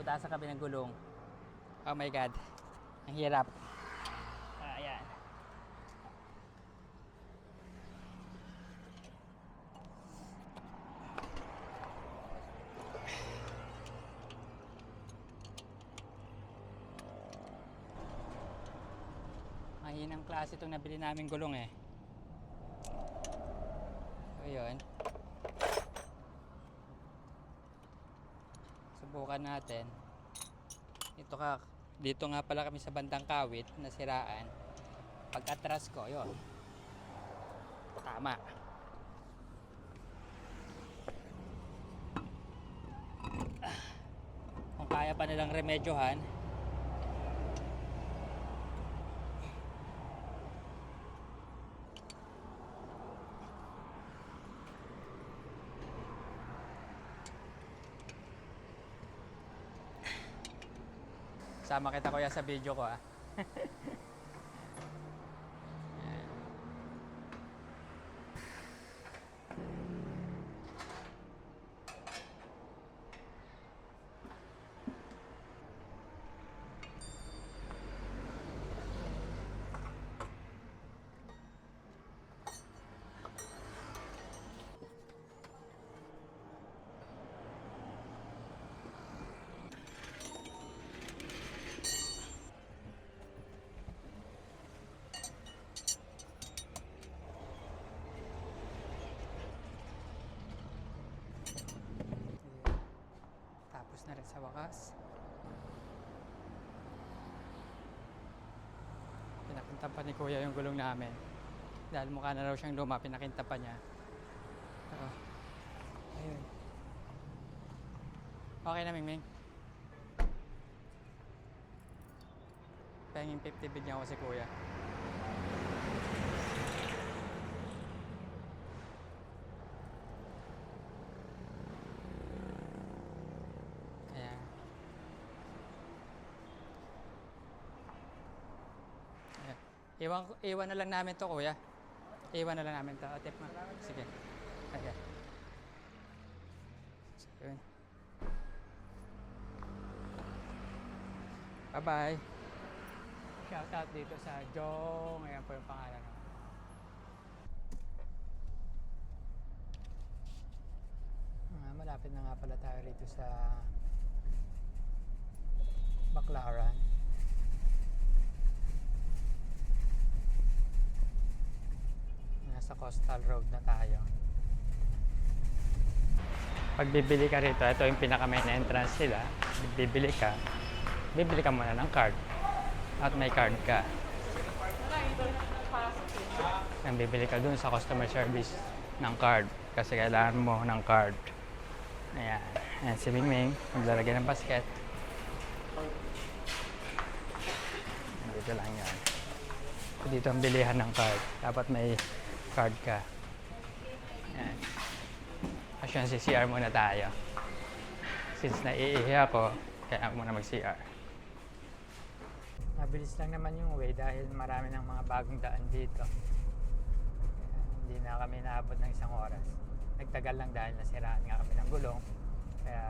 taas sa kabilang gulong. Oh my god. Ang hirap. Ayan. Mahinang klase itong nabili namin gulong eh. So yun. Subukan natin. Dito nga pala kami sa bandang kawit, nasiraan. Pag atras ko, yun. Tama. Kung kaya pa nilang remedyohan. Sama kita kuya sa video ko ah. Tapos na rin sa wakas. Pinakinta pa ni kuya yung gulong namin. Dahil mukha na raw siyang luma, pinakinta pa niya. Ayun. Okay na, Mingming. Pahingin 50 bid niya ako si kuya. Iwan na lang namin to kuya. Iwan na lang namin to. Tip mo. Sige. Okay. So, yun. Bye bye. Shout out dito sa Jong. Ayan po yung pangalan. Malapit na nga pala tayo rito sa Baclaran. Sa Coastal Road na tayo. Pag bibili ka rito, ito yung pinaka main entrance nila. Bibili ka muna ng card. At may card ka. Ang bibili ka dun sa customer service ng card. Kasi kailangan mo ng card. Ayan. Ayan si Mingming. Maglalagay ng basket. Dito lang yan. Dito ang bilihan ng card. Dapat may card ka. Ayan. Asyan, CR muna tayo. Since naiihi ako, kaya ako muna mag-CR. Mabilis lang naman yung way dahil marami ng mga bagong daan dito. Hindi na kami naabot ng 1 oras. Nagtagal lang dahil nasiraan nga kami ng gulong. Kaya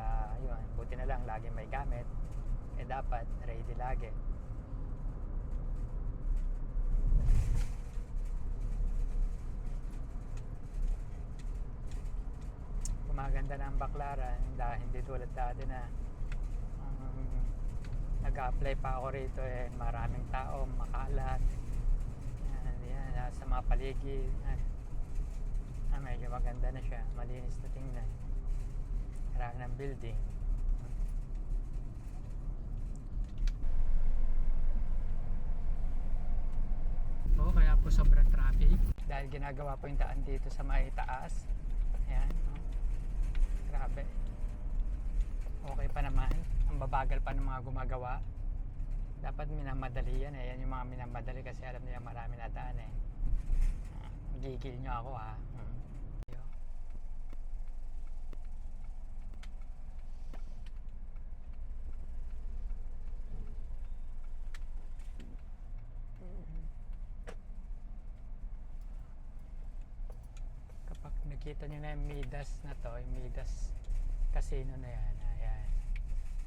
yun, buti na lang lagi may gamit. Dapat ready lagi. Maganda na ang Baclaran dahil hindi tulad dati na nag-a-apply pa ako rito maraming tao, makalat yan, sa mga paligid medyo maganda na siya, malinis na tingnan, marami ng building. Kaya po sobrang traffic dahil ginagawa po yung daan dito sa may taas. Ayan, grabe. Okay pa naman. Ang babagal pa ng mga gumagawa. Dapat minamadali yan Yan yung mga minamadali kasi alam nila marami na daan Gigil nyo ako ha. Kapag nakita nyo na yung Midas na to, yung Midas Casino na yan. Ayan.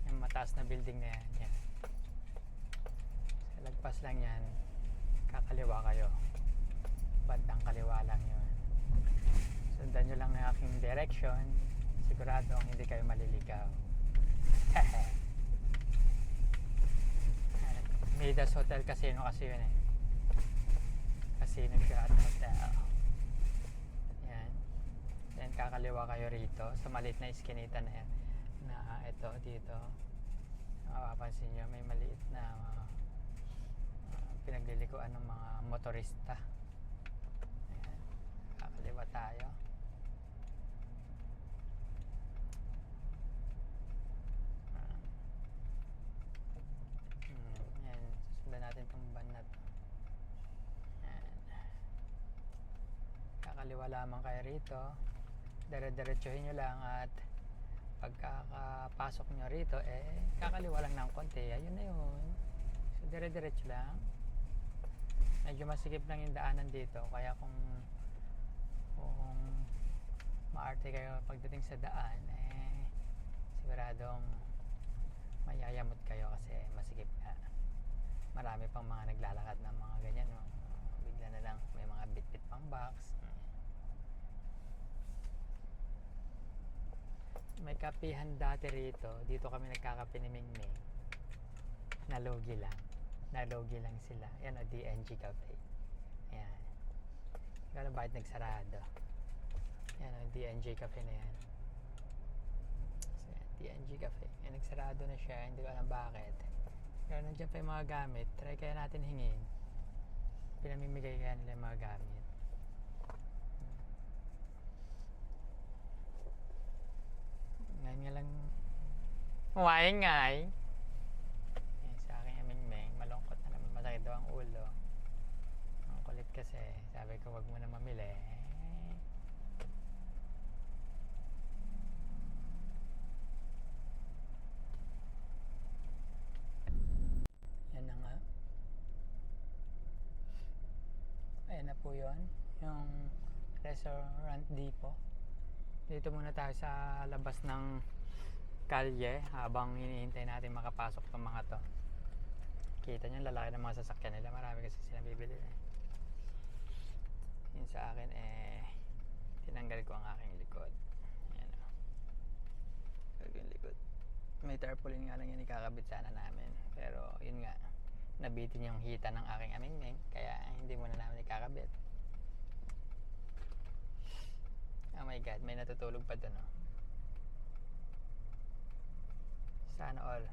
Yung mataas na building na yan. Yan. Sa lagpas lang yan, kakaliwa kayo. Bandang kaliwa lang yun. Sundan nyo lang ang aking direction. Siguradong hindi kayo maliligaw. Midas Hotel Casino kasi yun eh. Casino siya at hotel. Yan. Then kakaliwa kayo rito sa maliit na iskinita na yan. Na ito dito. Mapapansin nyo may maliit na pinaglilikuan ng mga motorista. Ayan. Kakaliwa tayo. Yan. Susundan natin itong van na to. Yan. Kakaliwa lamang kayo rito. Dire-diretsuhin nyo lang at pagkakapasok nyo rito kakaliwa lang ng konti. Ayun na yun. So dire-diretso lang. Medyo masikip lang yung daanan dito, kaya kung maarte kayo pagdating sa daan siguradong mayayamot kayo kasi masikip nga. Marami pang mga naglalakad ng mga ganyan, no? Bigla na lang may mga bit-bit pang box. May kapihan dati rito. Dito kami nagkakape ni Mingming. Nalugi lang sila. Yan o, DNG Cafe. Ayan. Gano'n bakit nagsarado? Yan o, DNG Cafe na yan. So, yan, DNG Cafe. Yan, nagsarado na siya. Hindi ko alam bakit. Pero nandiyan pa yung mga gamit. Try kaya natin hingin. Pinamimigay kaya nila yung mga gamit. Ngayon nga lang ngay. Yan, sa aking aming malungkot na naman, masakit daw ang ulo. Ang kulit kasi, sabi ko wag mo na mamili. Yan na nga. Ayan na po yun, yung Restaurant Depot. Dito muna tayo sa labas ng kalye habang hinihintay natin makapasok ng mga to. Kita nyo lalaki ng mga sasakyan nila, marami kasi sila bibili yun sa akin tinanggal ko ang aking likod. Ayan o, yung likod may tarpaulin nga lang yan, ikakabit sana namin, pero yun nga, nabitin yung hita ng aking amingming, kaya hindi muna namin ikakabit. Oh my god, may natutulog pa dun, oh. Sana all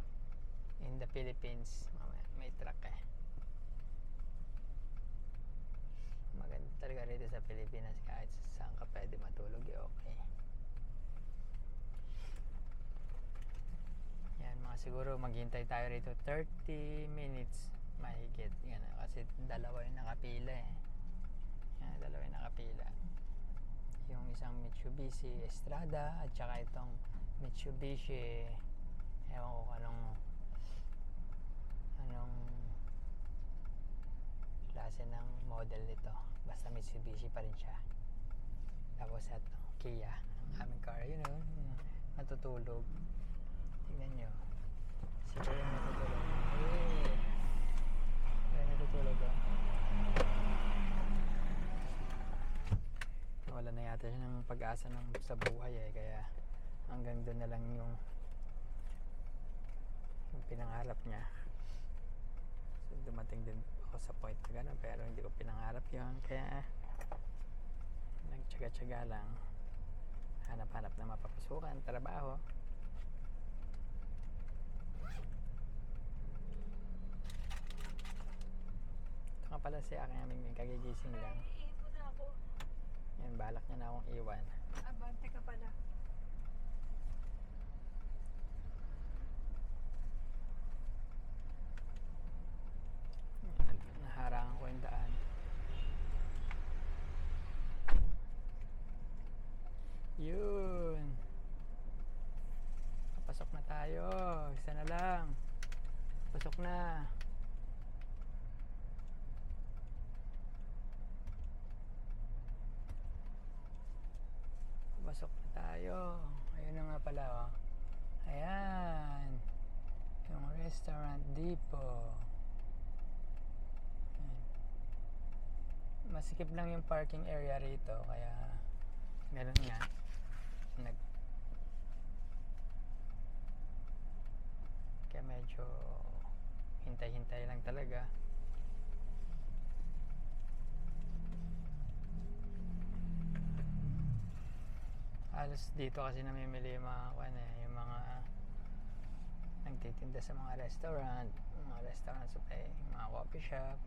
in the Philippines may truck maganda talaga rito sa Pilipinas, kahit saan ka pwede matulog okay. Yan, mga siguro maghintay tayo rito 30 minutes mahigit. Yan, kasi dalawa yung nakapila yan, dalawa yung nakapila, yung isang Mitsubishi Estrada at saka itong Mitsubishi, ewan ko anong klase ng model nito, basta Mitsubishi pa rin siya. Tapos ito Kia, ang aming car, yun o, natutulog. Tingnan nyo, siguro yung natutulog. Natutulog o. Wala na yata siya ng pag-asa sa buhay kaya hanggang doon na lang yung pinangarap niya. So, dumating din ako sa point na gano'n, pero hindi ko pinangarap yun, kaya nagtsaga-tsaga lang, hanap-hanap na mapapasukan, trabaho. Ito nga pala si aking aming kagigising lang. Yan, balak niya na akong iwan. Abante ka pala. Naharangan ko yung daan. Yun. Papasok na tayo. Isa na lang. Pasok na. Pasok na tayo. Ayun na nga pala, oh. Ayan. Restaurant Depot. Ayan. Masikip lang yung parking area rito, kaya ganun nga. Kaya medyo hintay-hintay lang talaga. Halos dito kasi namimili yung mga yung mga nagtitinda sa mga restaurant supply, mga coffee shop.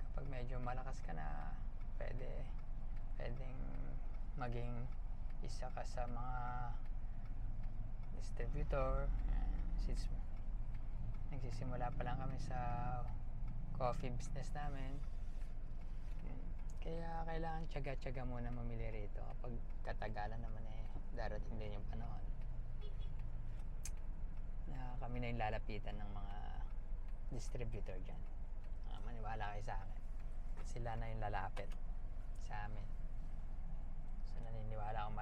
Kapag medyo malakas ka na, pwedeng maging isa ka sa mga distributor. Since nagsisimula pa lang kami sa coffee business namin, kaya kailangan tiyaga-tiyaga muna mamili rito. Kapag katagalan naman darating din yung panahon na kami na yung lalapitan ng mga distributor dyan. Maniwala kayo sa akin, sila na yung lalapit sa amin. So naniniwala akong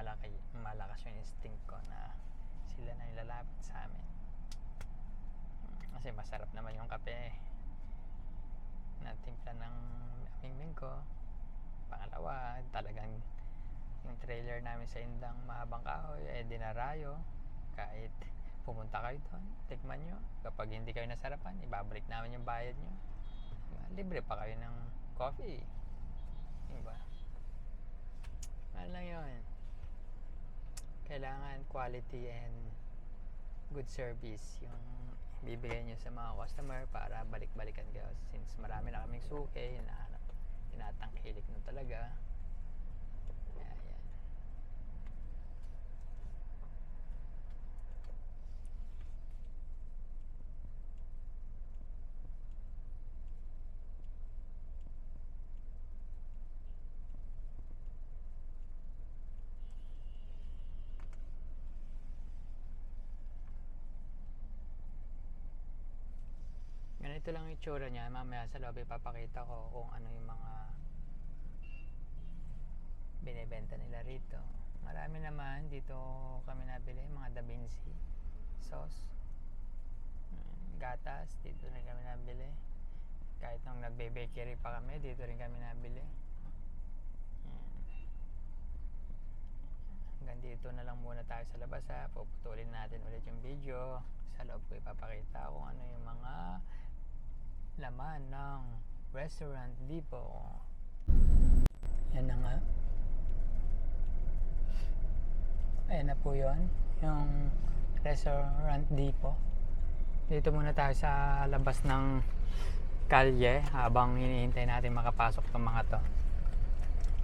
malakas yung instinct ko na sila na yung lalapit sa amin. Kasi masarap naman yung kape na timpla ng aming ko. Pangalawa, talagang yung trailer namin sa Indang Mahabang Kahoy dinarayo. Kahit pumunta kayo doon, tikman nyo. Kapag hindi kayo nasarapan, ibabalik namin yung bayad nyo. Libre pa kayo ng coffee, diba? Ano lang yun, kailangan quality and good service yung bibigay nyo sa mga customer para balik-balikan kayo. Since marami na kaming suki, tinatangkilik nyo talaga. Yan. Ganito lang yung itsura niya. Mamaya sa lobby papakita ko kung ano yung mga binibenta nila rito. Marami naman dito kami nabili, mga Da Vinci sauce, gatas, dito rin kami nabili. Kahit nung nagbe-bakery pa kami, dito rin kami nabili. Hanggang dito na lang muna tayo sa labas ha. Puputulin natin ulit yung video. Sa loob ko ipapakita kung ano yung mga laman ng Restaurant Depot. Yan na nga. Ayan na po yun, yung Restaurant Depot. Dito muna tayo sa labas ng kalye habang hinihintay natin makapasok ng mga to.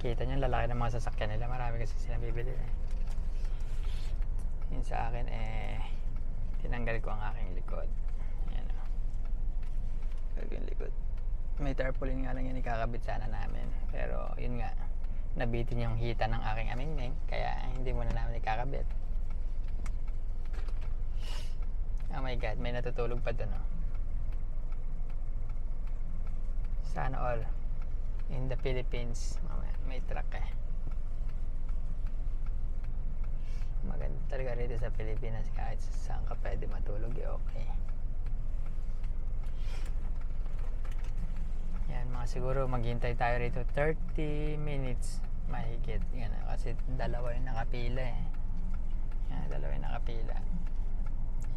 Kita nyo lalaki ng mga sasakyan nila, marami kasi silang bibili. Yun sa akin tinanggal ko ang aking likod. Ayan o, yung likod. May tarpaulin nga lang yan, ikakabit sana namin, pero yun nga, nabitin yung hita ng aking amingming, kaya hindi muna namin ikakabit. Oh my god, may natutulog pa dun oh. Sana all in the Philippines may truck maganda talaga rito sa Pilipinas, kahit saan ka pwede matulog okay. Yan, mga siguro maghintay tayo rito 30 minutes mahigit. Yan, kasi dalawa yung nakapila Yan, dalawa yung nakapila.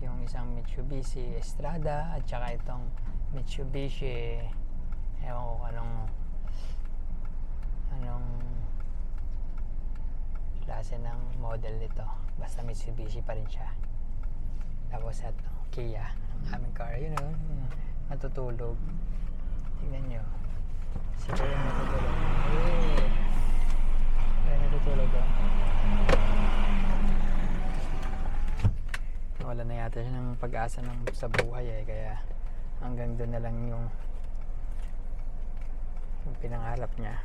Yung isang Mitsubishi Estrada at saka itong Mitsubishi, ewan ko anong klase ng model nito, basta Mitsubishi pa rin siya. Tapos ito Kia, ang aming car, yun o, natutulog. Tingnan nyo, sila yung natutulog. Yung natutulog o. Wala na yata siya ng pag-asa sa buhay kaya hanggang doon na lang yung pinangarap niya.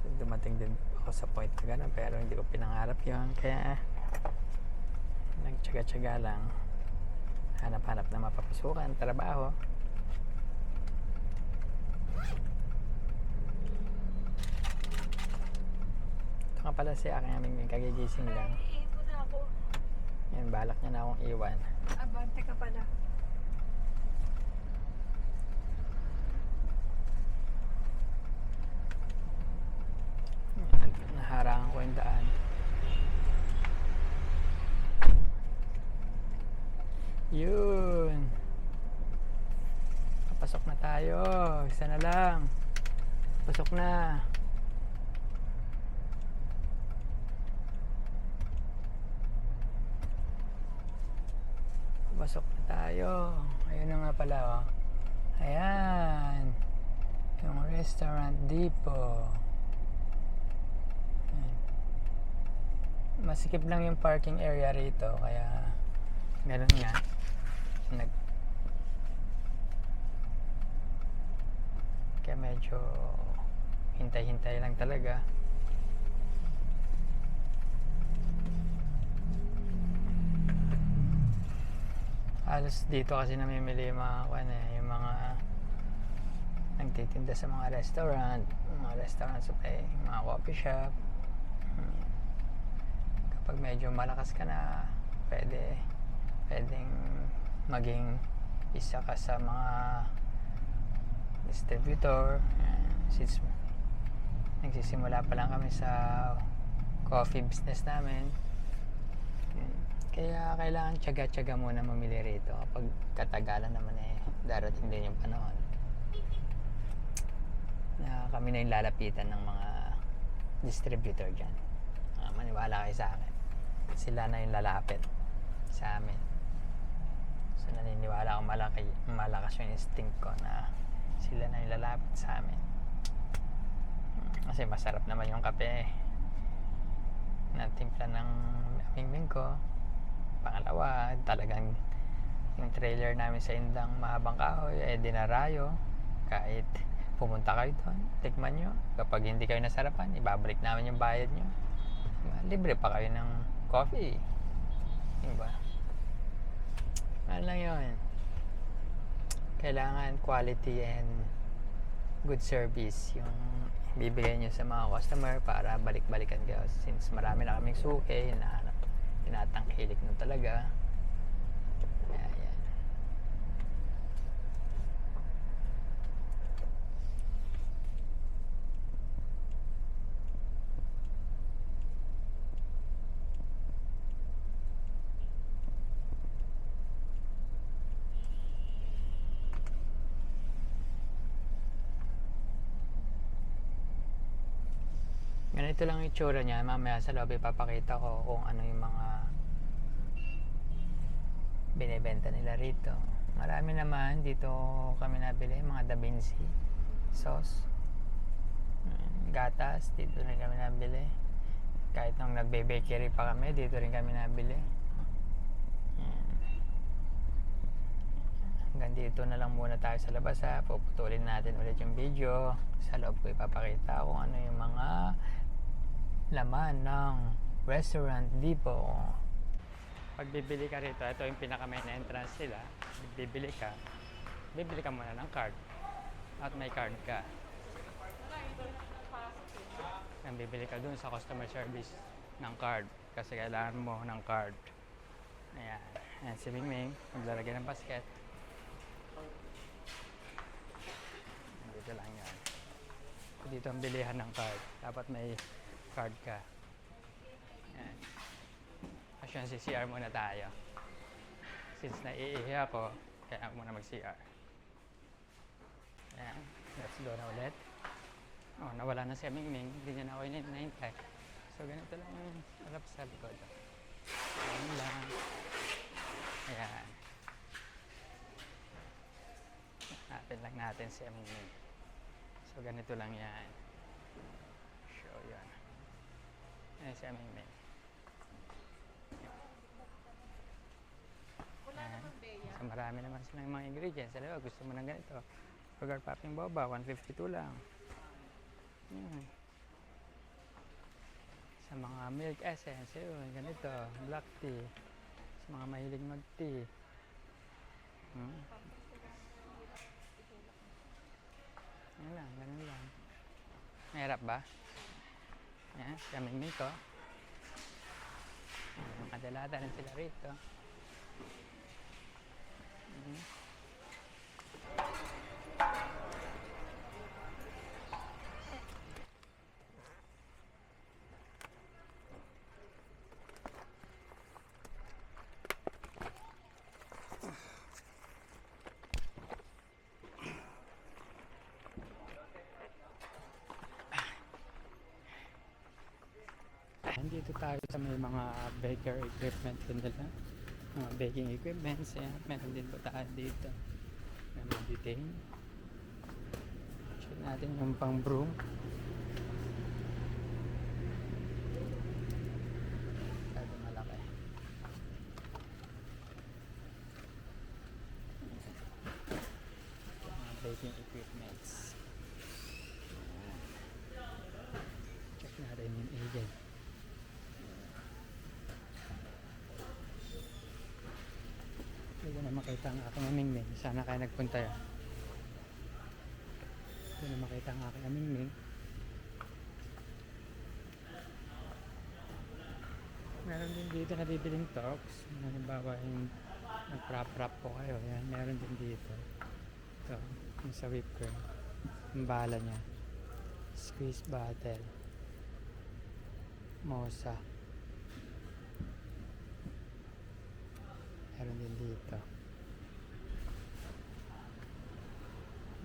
So dumating din ako sa point na gano'n, pero hindi ko pinangarap yun, kaya nagtsaga-tsaga lang, hanap-hanap na mapapasukan, trabaho. Ito nga pala si aking aming kagigising lang. Yan, balak niya na akong iwan. Abante ka pala. Yan, naharangan ko yung daan. Yun. Papasok na tayo. Isa na lang. Pasok na. Pasok na tayo. Ayun na nga pala, oh. Ayan. Yung Restaurant Depot. Ayan. Masikip lang yung parking area rito, kaya ganun nga. Kaya medyo hintay-hintay lang talaga. Halos dito kasi namimili yung mga yung mga nagtitinda sa mga restaurant supply, mga coffee shop. Kapag medyo malakas ka na, pwedeng maging isa ka sa mga distributor. Since nagsisimula pa lang kami sa coffee business namin, kaya kailangan tiyaga-tiyaga muna mamili rito. Kapag katagalan naman darating din yung panahon na kami na yung lalapitan ng mga distributor dyan. Maniwala kayo sa akin, sila na yung lalapit sa amin. So naniniwala akong malakas yung instinct ko na sila na yung lalapit sa amin. Kasi masarap naman yung kape na timpla ng mingming ko. Pangalawa, talagang yung trailer namin sa Indang Mahabang Kahoy dinarayo. Kahit pumunta kayo doon, tikman nyo. Kapag hindi kayo nasarapan, ibabalik namin yung bayad nyo. Libre pa kayo ng coffee, diba? Ano lang yun, kailangan quality and good service yung bibigay nyo sa mga customer para balik-balikan kayo. Since marami na kaming suki, tinatangkilik na talaga. Ayan. Ganito lang yung itsura niya. Mamaya sa lobby papakita ko kung ano yung mga binibenta nila rito. Marami naman dito kami nabili, mga Da Vinci sauce, gatas, dito rin kami nabili. Kahit nung nagbe-bakery pa kami, dito rin kami nabili. Hanggang dito na lang muna tayo sa labas, ha. Puputulin natin ulit yung video. Sa loob ko ipapakita kung ano yung mga laman ng Restaurant Depot. Pag bibili ka rito, ito yung pinaka main entrance nila. Bibili ka muna ng card at may card ka. Yan, bibili ka dun sa customer service ng card kasi kailangan mo ng card. Ayan, ayan si Mingming maglalagay ng basket. Dito lang yan. Dito ang bilihan ng card, dapat may card ka. Ayan. Asyan, CCR muna tayo. Since naiihi ako, kaya ako muna mag-CR. Ayan, let's go na ulit. Oh, nawala na si Mingming, hindi niya na ako hinihintay. So ganito lang yung harap sa likod. Ayan lang. Ayan. Hanapin lang natin si Mingming. So ganito lang yan. Show yan. Ayan si Mingming. So marami naman silang mga ingredients. Alam mo, gusto mo ng ganito. Sugar popping boba, 152 lang. Yan. Sa mga milk essence, yun, ganito, black tea. Sa mga mahilig mag-tea. Yan lang, ganun lang. Mahirap ba? Yan, kaming nito. Makadalata rin sila rito. Dito tayo sa may mga baker equipment din nila. Mga baking equipments. Ayan. Meron din po tayo dito. May mga detain. Check natin yung pang broom. Masyado malaki. Mga baking equipments. Ayan. Check natin yung agent. Hindi ko na makita ang aking amingming. Sana kaya nagpunta yan. Hindi ko na makita ang aking amingming. Meron din dito na bibiling tops. Halimbawa yung nag-wrap po kayo. Yan, meron din dito. Ito, yung sa whipped cream. Yung bala niya. Squeeze bottle. Mosa. Meron din dito.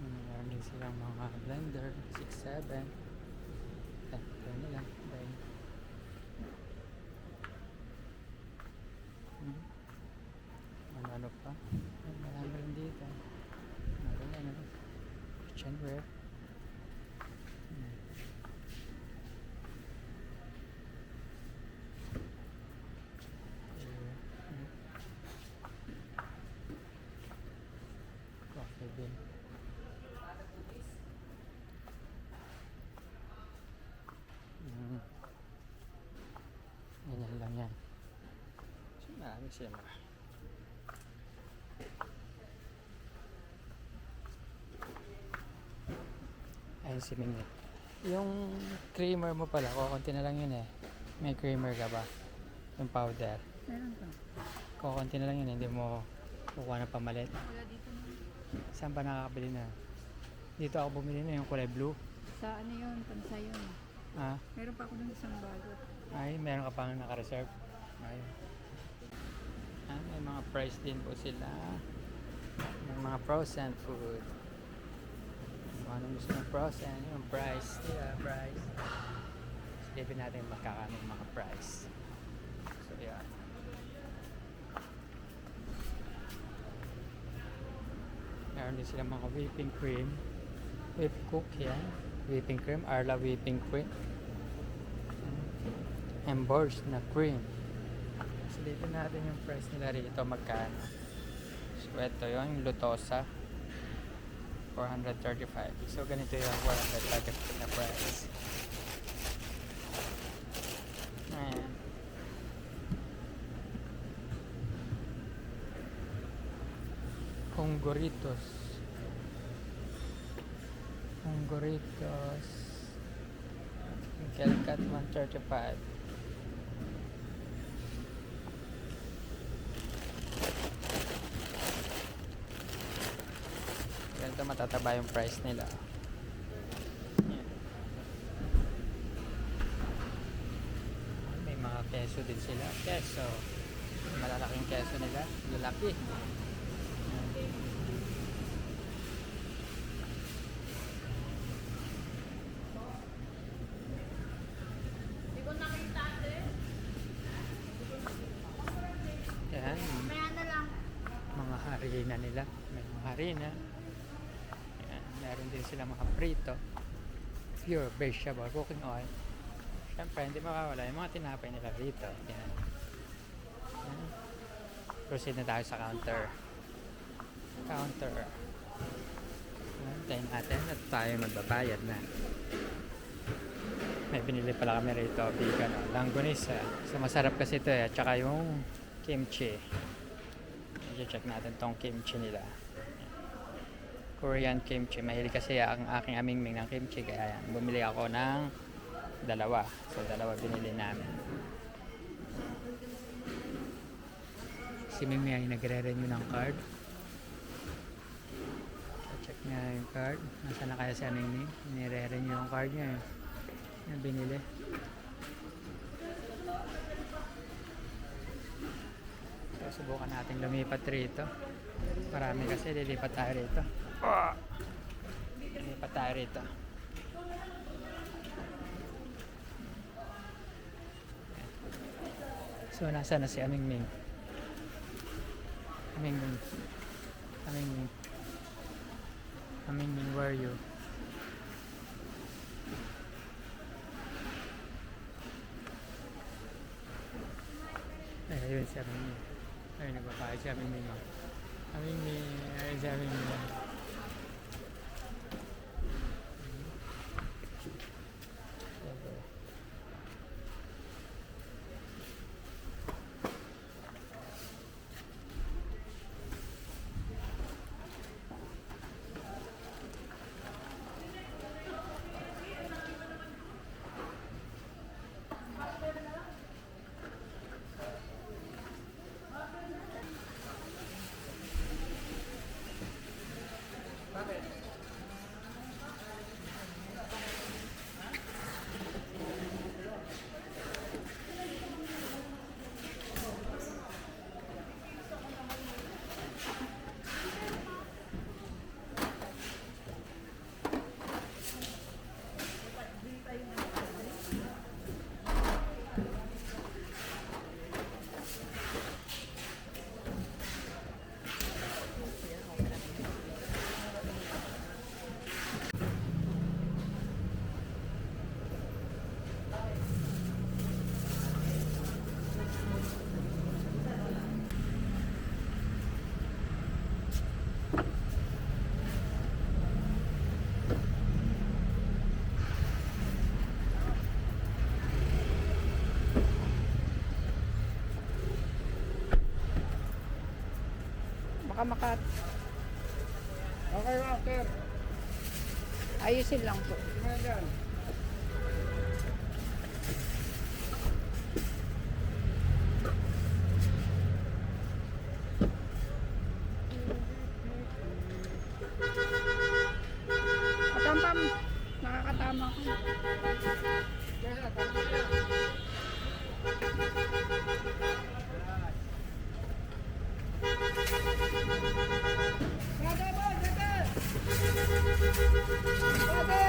Meron din silang mga blender, 6-7. Ito nila. Ano pa? Marami rin dito. Meron na, no? Kitchenware. Coffee bean. Ganyan lang yan. So, marami sila. Ayun si Mingit. Yung creamer mo pala, kukunti na lang yun eh. May creamer ka ba? Yung powder. Meron ka. Kukunti na lang yun, hindi mo kukuha ng pamalit. Wala dito na. Saan pa nakakabili na? Dito ako bumili na yung kulay blue. Sa ano yun? Pansa yun. Ah, Meron pa ako dun isang bago. ay, meron ka pang naka-reserve. Ayun. Ah, may mga price din po sila. May mga frozen food. Kung ano gusto ng frozen, yung price. Yeah, price. Silipin natin magkakano yung mga price. So, yeah. Meron din sila mga whipping cream. Whipped cook yan. Whipping cream. Arla whipping cream. Emborsed na cream. Silipin natin yung price nila rito magkano. So, ito yung Lutosa. 435. So, ganito yung 435 na price. Ayan. Hungoritos. Kelcat 135. Ganito matataba yung price nila. Ayan. May mga keso din sila. Keso. Malalaking keso nila. Lalaki. Yan. Mga harina nila. May mga harina. Yan. Meron din sila mga prito. Pure vegetable cooking oil. Siyempre, hindi makawala yung mga tinapay nila dito. Yan. Yan. Proceed na tayo sa counter. Tayo natin at tayo magbabayad na. May binili pala kami rito, vegan, langgonisa. So masarap kasi ito eh, at saka yung kimchi. I-check natin tong kimchi nila. Korean kimchi. Mahilig kasi ang aking amingming ng kimchi, kaya yan, bumili ako ng dalawa. So dalawa binili namin. Si Mimi ay nagre-renew ng card. So, check niya yung card. Nasaan na kaya si Mimi? Nire-renew yung card niya eh. Yung binili. So, subukan natin lumipat rito. Marami kasi, lilipat tayo rito. Lilipat tayo rito. So, nasa na si Aming Ming? Aming Ming. Aming Ming. Aming Ming, where are you? Ayun si Aming Ming. Ayun, nagbabayad si Aming Ming. Aming Ming. Ayun si Aming Ming. Baka makat. Okay, after. Ayusin lang po. Yan. Pam, nakakatama ko. Brother!